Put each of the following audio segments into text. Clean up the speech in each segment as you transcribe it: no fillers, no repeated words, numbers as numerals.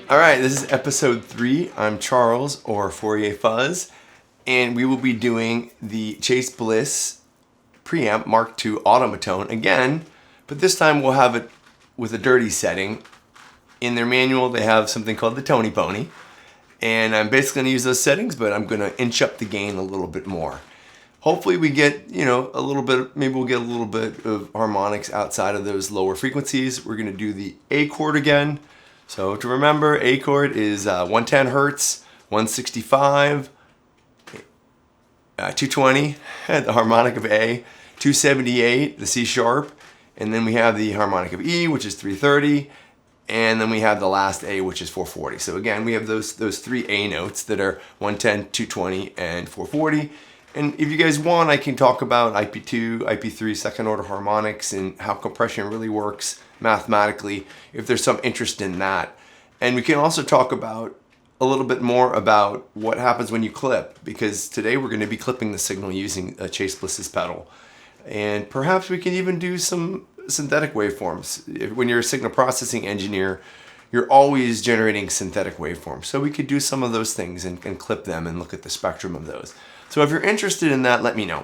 All right, this is episode 3. I'm Charles, or fourierfuzz, and we will be doing the Chase Bliss Preamp MKII automaton again, but this time we'll have it with a dirty setting. In their manual, they have something called the Tony Pony, and I'm basically going to use those settings, but I'm going to inch up the gain a little bit more. Hopefully we get, a little bit, maybe we'll get a little bit of harmonics outside of those lower frequencies. We're going to do the A chord again. So to remember, A chord is 110 hertz, 165, 220, the harmonic of A, 278, the C sharp, and then we have the harmonic of E, which is 330, and then we have the last A, which is 440. So again, we have those three A notes that are 110, 220, and 440. And if you guys want, I can talk about Ep2, Ep3 second order harmonics and how compression really works mathematically, if there's some interest in that. And we can also talk about a little bit more about what happens when you clip, because today we're going to be clipping the signal using a Chase Bliss's pedal. And perhaps we can even do some synthetic waveforms. When you're a signal processing engineer, you're always generating synthetic waveforms. So we could do some of those things and clip them and look at the spectrum of those. So if you're interested in that, let me know.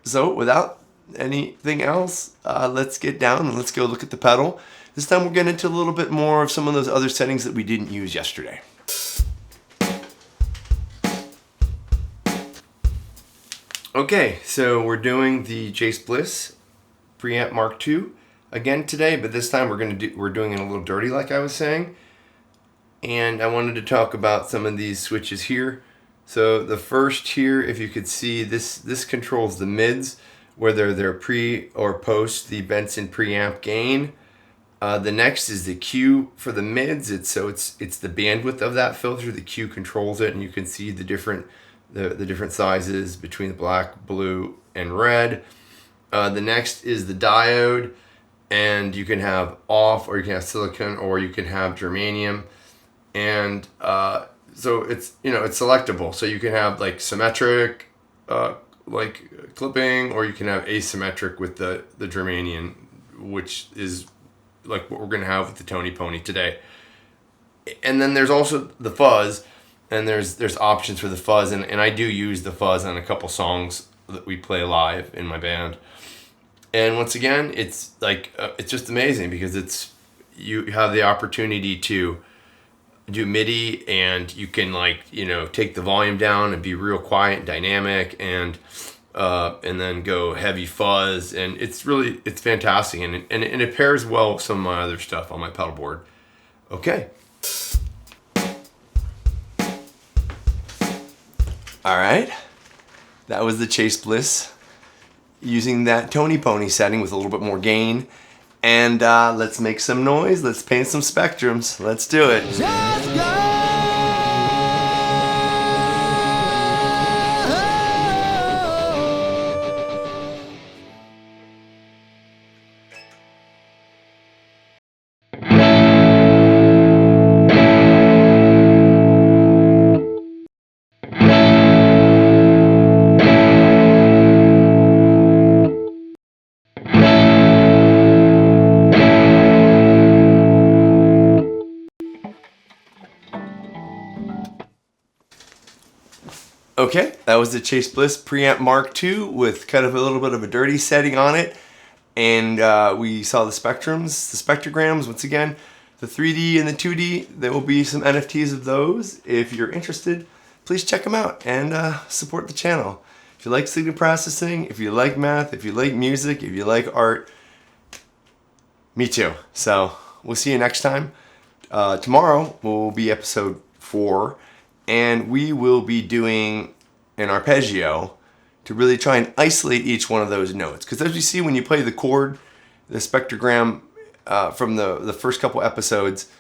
So without anything else, let's get down and let's go look at the pedal. This time we're getting into a little bit more of some of those other settings that we didn't use yesterday. Okay, so we're doing the Chase Bliss Preamp MKII again today, but this time we're doing it a little dirty, like I was saying. And I wanted to talk about some of these switches here. So the first here, if you could see, this controls the mids, whether they're pre or post the Benson preamp gain. The next is the Q for the mids. It's the bandwidth of that filter. The Q controls it, and you can see the different sizes between the black, blue, and red. The next is the diode, and you can have off, or you can have silicon, or you can have germanium, and so it's it's selectable. So you can have like symmetric, like clipping, or you can have asymmetric with the germanium, which is like what we're gonna have with the Tony Pony today. And then there's also the fuzz, and there's options for the fuzz, and I do use the fuzz on a couple songs that we play live in my band. And once again, it's like it's just amazing because you have the opportunity to do MIDI, and you can take the volume down and be real quiet and dynamic, and then go heavy fuzz, and it's fantastic, and it pairs well with some of my other stuff on my pedal board. Okay. All right, that was the Chase Bliss using that Tony Pony setting with a little bit more gain. And let's make some noise. Let's paint some spectrums. Let's do it. Just go! Okay, that was the Chase Bliss Preamp MKII with kind of a little bit of a dirty setting on it. And we saw the spectrums, the spectrograms, once again, the 3D and the 2D. There will be some NFTs of those. If you're interested, please check them out and support the channel. If you like signal processing, if you like math, if you like music, if you like art, me too. So we'll see you next time. Tomorrow will be episode 4. And we will be doing an arpeggio to really try and isolate each one of those notes. Because as you see when you play the chord, the spectrogram from the first couple episodes,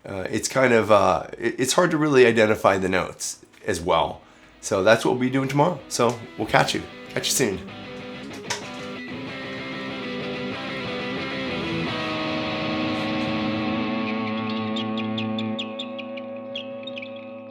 it's kind of, it's hard to really identify the notes as well. So that's what we'll be doing tomorrow. So we'll catch you soon.